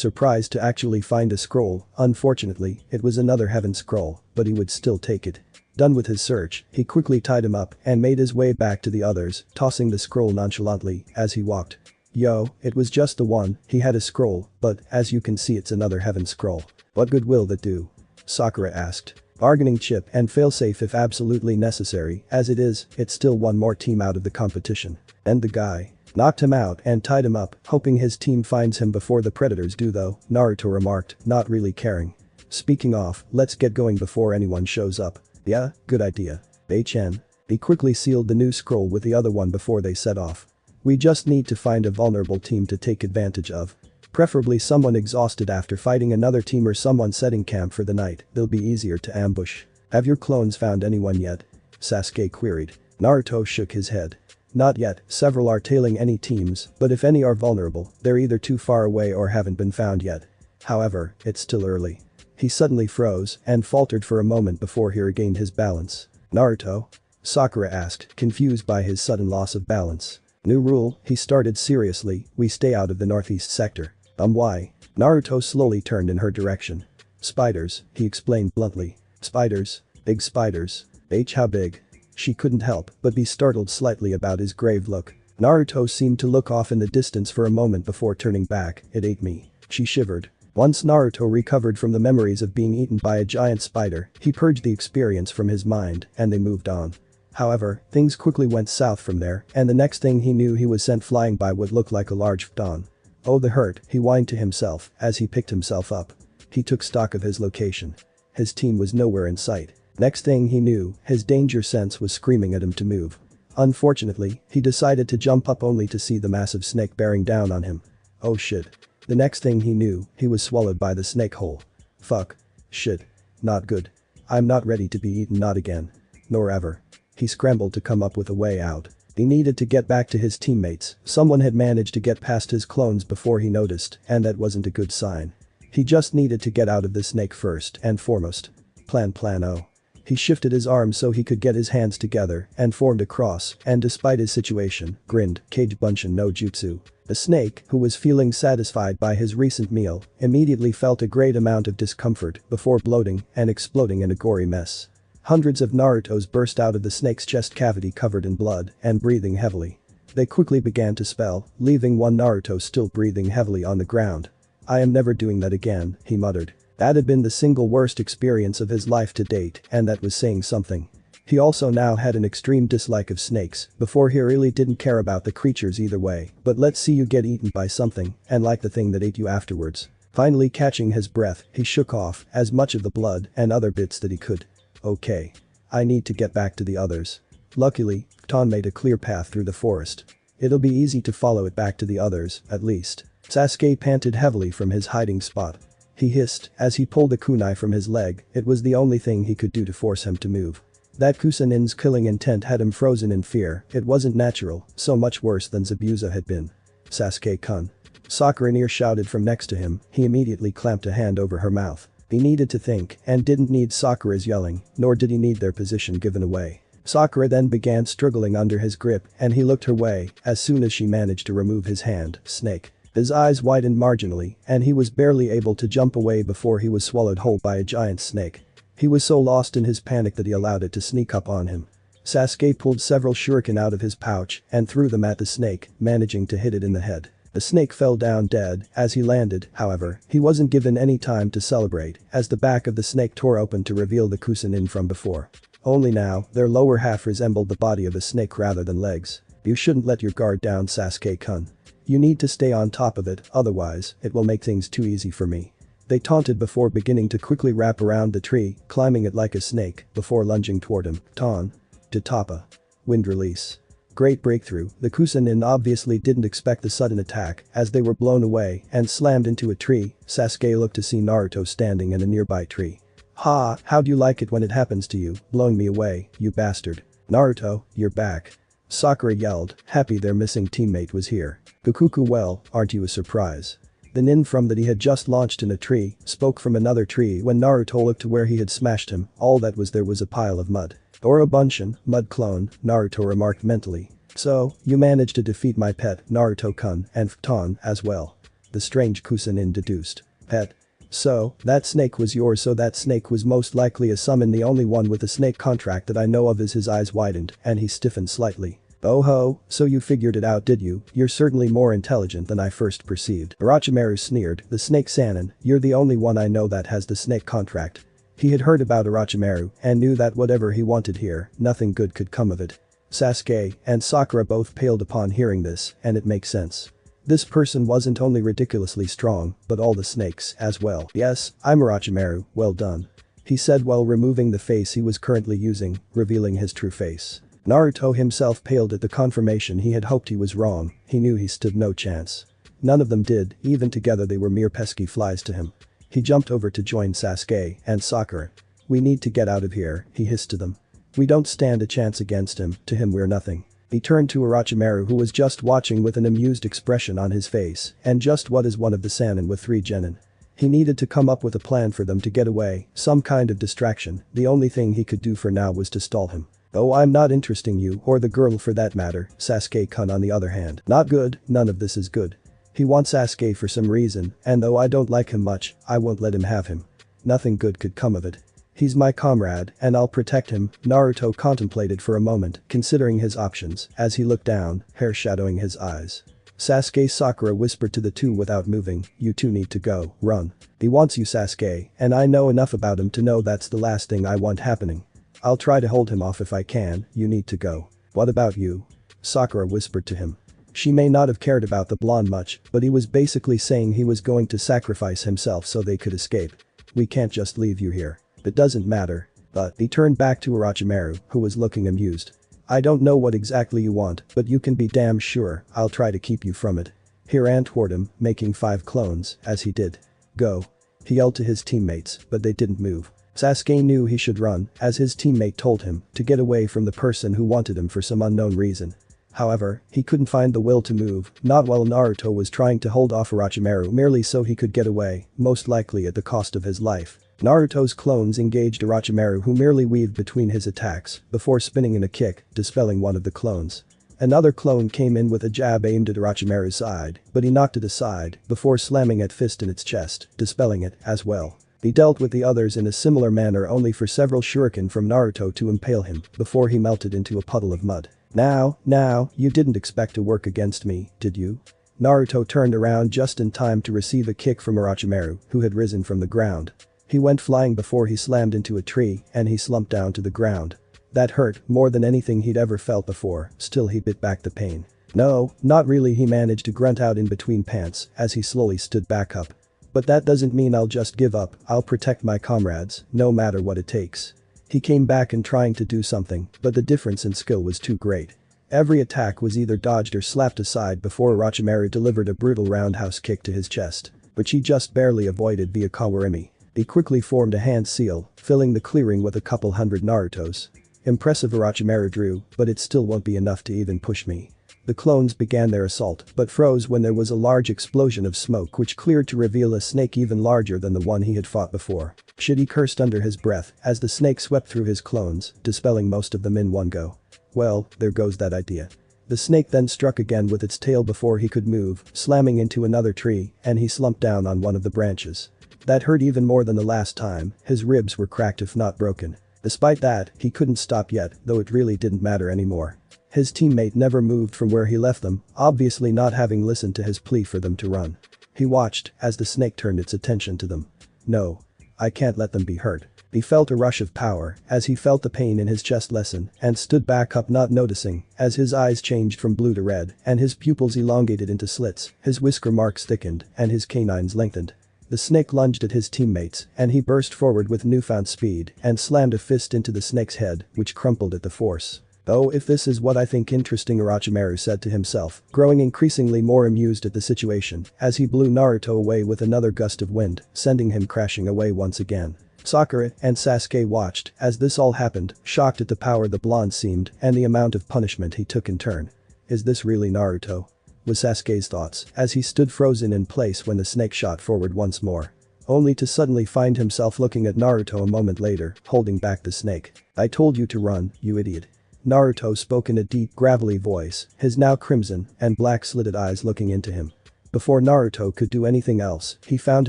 surprised to actually find a scroll. Unfortunately, it was another heaven scroll, but he would still take it. Done with his search, he quickly tied him up and made his way back to the others, tossing the scroll nonchalantly as he walked. Yo, it was just the one, he had a scroll, but as you can see, it's another heaven scroll. What good will that do? Sakura asked. Bargaining chip and failsafe if absolutely necessary, as it is, it's still one more team out of the competition. And the guy knocked him out and tied him up, hoping his team finds him before the predators do though, Naruto remarked, not really caring. Speaking of, let's get going before anyone shows up. Yeah, good idea. Bei-chan. He quickly sealed the new scroll with the other one before they set off. We just need to find a vulnerable team to take advantage of. Preferably someone exhausted after fighting another team or someone setting camp for the night, they'll be easier to ambush. Have your clones found anyone yet? Sasuke queried. Naruto shook his head. Not yet, several are tailing any teams, but if any are vulnerable, they're either too far away or haven't been found yet. However, it's still early. He suddenly froze and faltered for a moment before he regained his balance. Naruto? Sakura asked, confused by his sudden loss of balance. New rule, he started seriously, we stay out of the northeast sector. Why? Naruto slowly turned in her direction. Spiders, he explained bluntly. Spiders? Big spiders. How big? She couldn't help but be startled slightly about his grave look. Naruto seemed to look off in the distance for a moment before turning back. It ate me. She shivered. Once Naruto recovered from the memories of being eaten by a giant spider, he purged the experience from his mind, and they moved on. However, things quickly went south from there, and the next thing he knew, he was sent flying by what looked like a large phaeton. Oh, the hurt, he whined to himself as he picked himself up. He took stock of his location. His team was nowhere in sight. Next thing he knew, his danger sense was screaming at him to move. Unfortunately, he decided to jump up only to see the massive snake bearing down on him. Oh shit. The next thing he knew, he was swallowed by the snake hole. Fuck. Shit. Not good. I'm not ready to be eaten, not again. Nor ever. He scrambled to come up with a way out. He needed to get back to his teammates. Someone had managed to get past his clones before he noticed, and that wasn't a good sign. He just needed to get out of the snake first and foremost. Plan O. He shifted his arms so he could get his hands together and formed a cross, and despite his situation, grinned, Kage Bunshin no Jutsu. The snake, who was feeling satisfied by his recent meal, immediately felt a great amount of discomfort before bloating and exploding in a gory mess. Hundreds of Narutos burst out of the snake's chest cavity covered in blood and breathing heavily. They quickly began to spell, leaving one Naruto still breathing heavily on the ground. I am never doing that again, he muttered. That had been the single worst experience of his life to date, and that was saying something. He also now had an extreme dislike of snakes. Before, he really didn't care about the creatures either way, but let's see you get eaten by something and like the thing that ate you afterwards. Finally catching his breath, he shook off as much of the blood and other bits that he could. Okay. I need to get back to the others. Luckily, Ton made a clear path through the forest. It'll be easy to follow it back to the others, at least. Sasuke panted heavily from his hiding spot. He hissed as he pulled the kunai from his leg, it was the only thing he could do to force him to move. That Kusanin's killing intent had him frozen in fear, it wasn't natural, so much worse than Zabuza had been. Sasuke-kun. Sakura near shouted from next to him, he immediately clamped a hand over her mouth. He needed to think and didn't need Sakura's yelling, nor did he need their position given away. Sakura then began struggling under his grip and he looked her way as soon as she managed to remove his hand, snake. His eyes widened marginally and he was barely able to jump away before he was swallowed whole by a giant snake. He was so lost in his panic that he allowed it to sneak up on him. Sasuke pulled several shuriken out of his pouch and threw them at the snake, managing to hit it in the head. The snake fell down dead as he landed, however, he wasn't given any time to celebrate as the back of the snake tore open to reveal the Kusanin from before. Only now, their lower half resembled the body of a snake rather than legs. You shouldn't let your guard down, Sasuke-kun. You need to stay on top of it, otherwise, it will make things too easy for me. They taunted before beginning to quickly wrap around the tree, climbing it like a snake, before lunging toward him. Ton. To Toppa. Wind release. Great breakthrough, the Kusanin obviously didn't expect the sudden attack as they were blown away and slammed into a tree. Sasuke looked to see Naruto standing in a nearby tree. Ha, how do you like it when it happens to you, blowing me away, you bastard. Naruto, you're back. Sakura yelled, happy their missing teammate was here. Gokuku, well, aren't you a surprise? The nin from that he had just launched in a tree spoke from another tree when Naruto looked to where he had smashed him, all that was there was a pile of mud. Orobunshin, mud clone, Naruto remarked mentally. So, you managed to defeat my pet, Naruto-kun, and Ton as well. The strange Kusanin deduced. Pet. So, that snake was yours, so that snake was most likely a summon, the only one with a snake contract that I know of. As his eyes widened and he stiffened slightly. Oh ho, so you figured it out, did you? You're certainly more intelligent than I first perceived. Orochimaru sneered, the snake Sannin, you're the only one I know that has the snake contract. He had heard about Orochimaru and knew that whatever he wanted here, nothing good could come of it. Sasuke and Sakura both paled upon hearing this, and it makes sense. This person wasn't only ridiculously strong, but all the snakes as well. Yes, I'm Orochimaru, well done. He said while removing the face he was currently using, revealing his true face. Naruto himself paled at the confirmation. He had hoped he was wrong, he knew he stood no chance. None of them did, even together they were mere pesky flies to him. He jumped over to join Sasuke and Sakura. We need to get out of here, he hissed to them. We don't stand a chance against him, to him we're nothing. He turned to Orochimaru, who was just watching with an amused expression on his face, and just what is one of the Sannin with 3 genin. He needed to come up with a plan for them to get away, some kind of distraction, the only thing he could do for now was to stall him. Oh, I'm not interesting you, or the girl for that matter, Sasuke-kun on the other hand. Not good, none of this is good. He wants Sasuke for some reason, and though I don't like him much, I won't let him have him. Nothing good could come of it. He's my comrade, and I'll protect him. Naruto contemplated for a moment, considering his options, as he looked down, hair shadowing his eyes. Sasuke. Sakura whispered to the two without moving, you two need to go, run. He wants you, Sasuke, and I know enough about him to know that's the last thing I want happening. I'll try to hold him off if I can, you need to go. What about you? Sakura whispered to him. She may not have cared about the blonde much, but he was basically saying he was going to sacrifice himself so they could escape. We can't just leave you here. It doesn't matter. But he turned back to Orochimaru, who was looking amused. I don't know what exactly you want, but you can be damn sure I'll try to keep you from it. He ran toward him, making 5 clones, as he did. Go. He yelled to his teammates, but they didn't move. Sasuke knew he should run, as his teammate told him, to get away from the person who wanted him for some unknown reason. However, he couldn't find the will to move, not while Naruto was trying to hold off Orochimaru merely so he could get away, most likely at the cost of his life. Naruto's clones engaged Orochimaru, who merely weaved between his attacks before spinning in a kick, dispelling one of the clones. Another clone came in with a jab aimed at Orochimaru's side, but he knocked it aside before slamming a fist in its chest, dispelling it as well. He dealt with the others in a similar manner, only for several shuriken from Naruto to impale him before he melted into a puddle of mud. Now, you didn't expect to work against me, did you? Naruto turned around just in time to receive a kick from Orochimaru, who had risen from the ground. He went flying before he slammed into a tree and he slumped down to the ground. That hurt more than anything he'd ever felt before, still he bit back the pain. No, not really, he managed to grunt out in between pants as he slowly stood back up. But that doesn't mean I'll just give up, I'll protect my comrades, no matter what it takes. He came back and trying to do something, but the difference in skill was too great. Every attack was either dodged or slapped aside before Orochimaru delivered a brutal roundhouse kick to his chest, which he just barely avoided via Kawarimi. He quickly formed a hand seal, filling the clearing with a couple hundred Narutos. Impressive, Orochimaru drew, but it still won't be enough to even push me. The clones began their assault but froze when there was a large explosion of smoke which cleared to reveal a snake even larger than the one he had fought before. Shit, he cursed under his breath as the snake swept through his clones, dispelling most of them in one go. Well, there goes that idea. The snake then struck again with its tail before he could move, slamming into another tree, and he slumped down on one of the branches. That hurt even more than the last time, his ribs were cracked if not broken. Despite that, he couldn't stop yet, though it really didn't matter anymore. His teammate never moved from where he left them, obviously not having listened to his plea for them to run. He watched as the snake turned its attention to them. No. I can't let them be hurt. He felt a rush of power as he felt the pain in his chest lessen and stood back up, not noticing as his eyes changed from blue to red and his pupils elongated into slits, his whisker marks thickened and his canines lengthened. The snake lunged at his teammates and he burst forward with newfound speed and slammed a fist into the snake's head, which crumpled at the force. Oh, if this is what I think interesting, Orochimaru said to himself, growing increasingly more amused at the situation as he blew Naruto away with another gust of wind, sending him crashing away once again. Sakura and Sasuke watched as this all happened, shocked at the power the blonde seemed and the amount of punishment he took in turn. Is this really Naruto? Was Sasuke's thoughts as he stood frozen in place when the snake shot forward once more. Only to suddenly find himself looking at Naruto a moment later, holding back the snake. I told you to run, you idiot. Naruto spoke in a deep, gravelly voice, his now crimson and black-slitted eyes looking into him. Before Naruto could do anything else, he found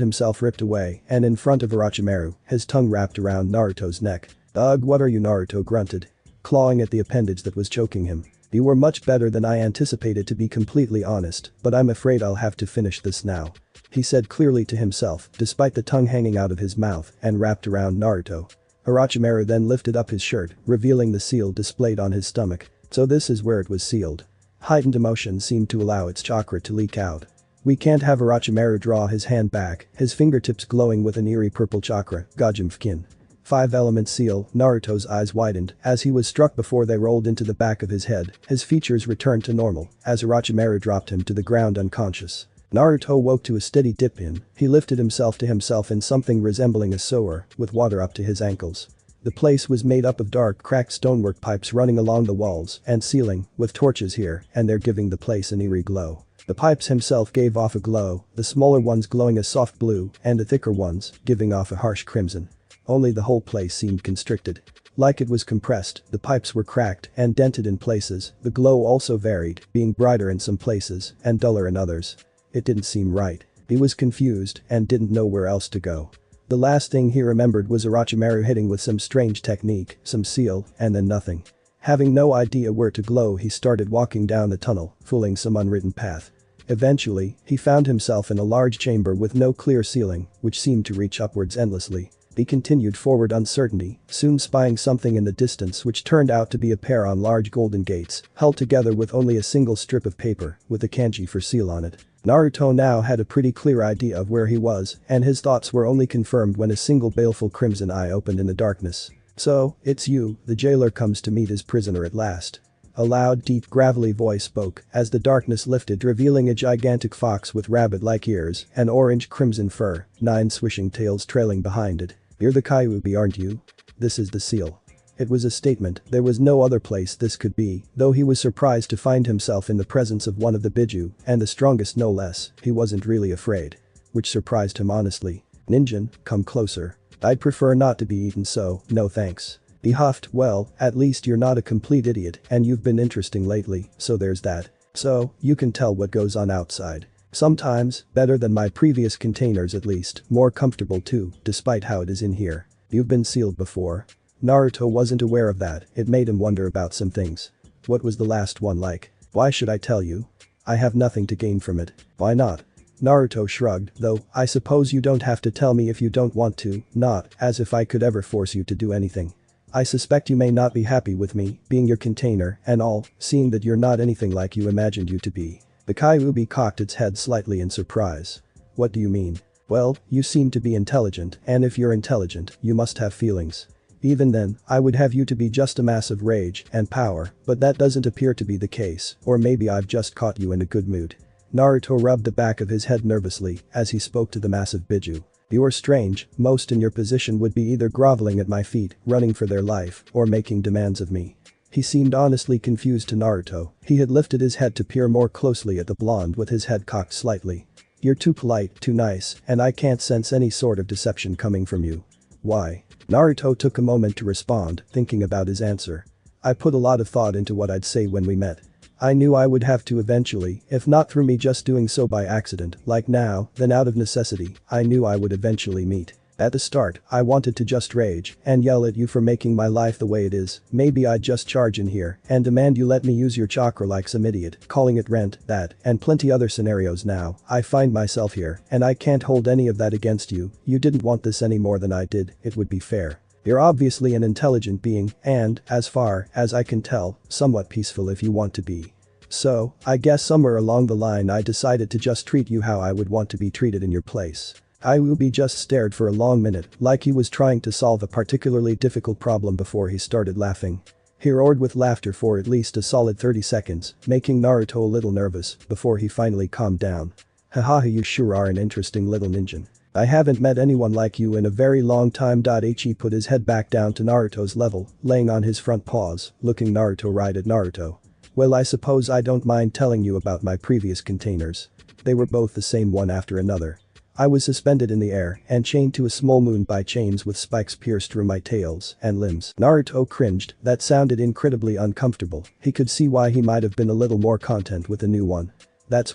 himself ripped away and in front of Orochimaru, his tongue wrapped around Naruto's neck. Ugh, what are you? Naruto grunted, clawing at the appendage that was choking him. You were much better than I anticipated, to be completely honest, but I'm afraid I'll have to finish this now. He said clearly to himself, despite the tongue hanging out of his mouth and wrapped around Naruto. Orochimaru then lifted up his shirt, revealing the seal displayed on his stomach. So this is where it was sealed. Heightened emotion seemed to allow its chakra to leak out. We can't have. Orochimaru draw his hand back, his fingertips glowing with an eerie purple chakra, Gajumfkin. 5-element seal. Naruto's eyes widened as he was struck before they rolled into the back of his head, his features returned to normal as Orochimaru dropped him to the ground unconscious. Naruto woke to a steady dip in, he lifted himself to himself in something resembling a sewer, with water up to his ankles. The place was made up of dark, cracked stonework pipes running along the walls and ceiling, with torches here and there giving the place an eerie glow. The pipes himself gave off a glow, the smaller ones glowing a soft blue and the thicker ones giving off a harsh crimson. Only the whole place seemed constricted. Like it was compressed, the pipes were cracked and dented in places, the glow also varied, being brighter in some places and duller in others. It didn't seem right. He was confused and didn't know where else to go. The last thing he remembered was Orochimaru hitting with some strange technique, some seal, and then nothing. Having no idea where to go, he started walking down the tunnel, fooling some unwritten path. Eventually, he found himself in a large chamber with no clear ceiling, which seemed to reach upwards endlessly. He continued forward uncertainty, soon spying something in the distance which turned out to be a pair on large golden gates, held together with only a single strip of paper, with a kanji for seal on it. Naruto now had a pretty clear idea of where he was, and his thoughts were only confirmed when a single baleful crimson eye opened in the darkness. So, it's you, the jailer comes to meet his prisoner at last. A loud, deep, gravelly voice spoke as the darkness lifted, revealing a gigantic fox with rabbit-like ears and orange-crimson fur, 9 swishing tails trailing behind it. You're the Kyuubi, aren't you? This is the seal. It was a statement, there was no other place this could be, though he was surprised to find himself in the presence of one of the Biju, and the strongest no less, he wasn't really afraid. Which surprised him honestly. Ninjin, come closer. I'd prefer not to be eaten, so, no thanks. He huffed, well, at least you're not a complete idiot and you've been interesting lately, so there's that. So, you can tell what goes on outside. Sometimes, better than my previous containers at least, more comfortable too, despite how it is in here. You've been sealed before. Naruto wasn't aware of that, it made him wonder about some things. What was the last one like? Why should I tell you? I have nothing to gain from it. Why not? Naruto shrugged, though, I suppose you don't have to tell me if you don't want to, not as if I could ever force you to do anything. I suspect you may not be happy with me, being your container and all, seeing that you're not anything like you imagined you to be. The Kyuubi cocked its head slightly in surprise. What do you mean? Well, you seem to be intelligent, and if you're intelligent, you must have feelings. Even then, I would have you to be just a mass of rage and power, but that doesn't appear to be the case, or maybe I've just caught you in a good mood. Naruto rubbed the back of his head nervously as he spoke to the massive Biju. You're strange, most in your position would be either groveling at my feet, running for their life, or making demands of me. He seemed honestly confused to Naruto. He had lifted his head to peer more closely at the blonde with his head cocked slightly. You're too polite, too nice, and I can't sense any sort of deception coming from you. Why? Naruto took a moment to respond, thinking about his answer. I put a lot of thought into what I'd say when we met. I knew I would have to eventually, if not through me just doing so by accident, like now, then out of necessity, I knew I would eventually meet. At the start, I wanted to just rage and yell at you for making my life the way it is. Maybe I'd just charge in here and demand you let me use your chakra like some idiot, calling it rent, that, and plenty other scenarios. Now, I find myself here, and I can't hold any of that against you. You didn't want this any more than I did, it would be fair. You're obviously an intelligent being and, as far as I can tell, somewhat peaceful if you want to be. So, I guess somewhere along the line I decided to just treat you how I would want to be treated in your place. Iwubi just stared for a long minute like he was trying to solve a particularly difficult problem before he started laughing. He roared with laughter for at least a solid 30 seconds, making Naruto a little nervous before he finally calmed down. Haha, you sure are an interesting little ninja. I haven't met anyone like you in a very long time. He put his head back down to Naruto's level, laying on his front paws, looking Naruto right at Naruto. Well, I suppose I don't mind telling you about my previous containers. They were both the same one after another. I was suspended in the air and chained to a small moon by chains with spikes pierced through my tails and limbs. Naruto cringed, that sounded incredibly uncomfortable. He could see why he might have been a little more content with the new one. That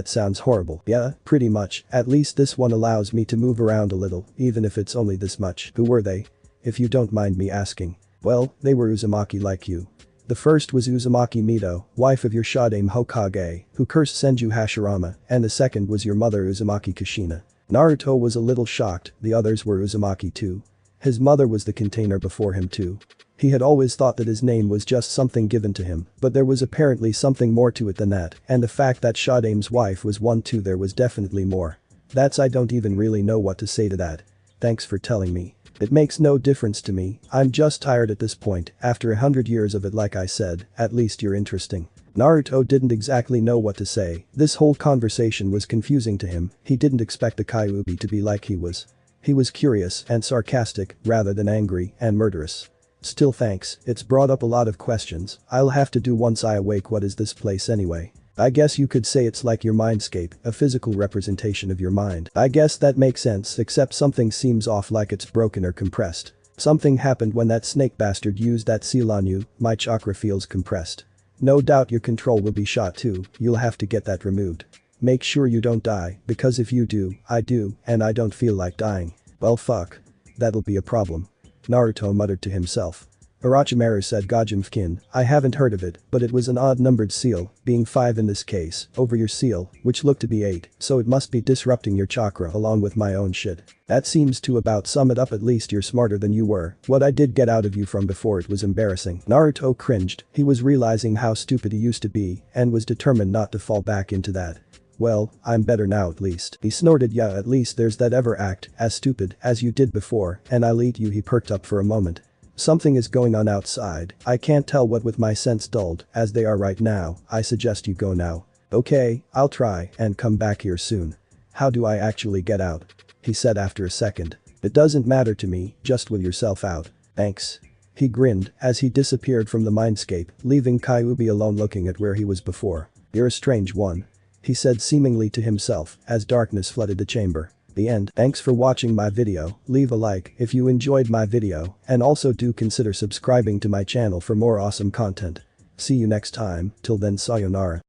sounds horrible. Yeah, pretty much, at least this one allows me to move around a little, even if it's only this much. Who were they? If you don't mind me asking. Well, they were Uzumaki like you. The first was Uzumaki Mido, wife of your Shadame Hokage, who cursed Senju Hashirama, and the second was your mother Uzumaki Kushina. Naruto was a little shocked, the others were Uzumaki too. His mother was the container before him too. He had always thought that his name was just something given to him, but there was apparently something more to it than that, and the fact that Shadame's wife was one too, there was definitely more. I don't even really know what to say to that. Thanks for telling me. It makes no difference to me, I'm just tired at this point, after 100 years of it. Like I said, at least you're interesting. Naruto didn't exactly know what to say. This whole conversation was confusing to him. He didn't expect the Kyuubi to be like he was. He was curious and sarcastic rather than angry and murderous. Still, thanks, it's brought up a lot of questions I'll have to do once I awake. What is this place anyway? I guess you could say it's like your mindscape, a physical representation of your mind. I guess that makes sense, except something seems off, like it's broken or compressed. Something happened when that snake bastard used that seal on you. My chakra feels compressed. No doubt your control will be shot too, you'll have to get that removed. Make sure you don't die, because if you do, I do, and I don't feel like dying. Well, fuck. That'll be a problem. Naruto muttered to himself. Orochimaru said Gajimfkin, I haven't heard of it, but it was an odd-numbered seal, being 5 in this case, over your seal, which looked to be 8, so it must be disrupting your chakra along with my own shit. That seems to about sum it up. At least you're smarter than you were. What I did get out of you from before, it was embarrassing. Naruto cringed, he was realizing how stupid he used to be, and was determined not to fall back into that. Well, I'm better now at least. He snorted. Yeah, at least there's that. Ever act as stupid as you did before, and I'll eat you. He perked up for a moment. Something is going on outside. I can't tell what with my sense dulled as they are right now. I suggest you go now. Okay, I'll try and come back here soon. How do I actually get out? He said after a second. It doesn't matter to me, just will yourself out. Thanks. He grinned as he disappeared from the mindscape, leaving Kyuubi alone looking at where he was before. You're a strange one. He said seemingly to himself as darkness flooded the chamber. The end. Thanks for watching my video. Leave a like if you enjoyed my video, and also do consider subscribing to my channel for more awesome content. See you next time, till then, sayonara.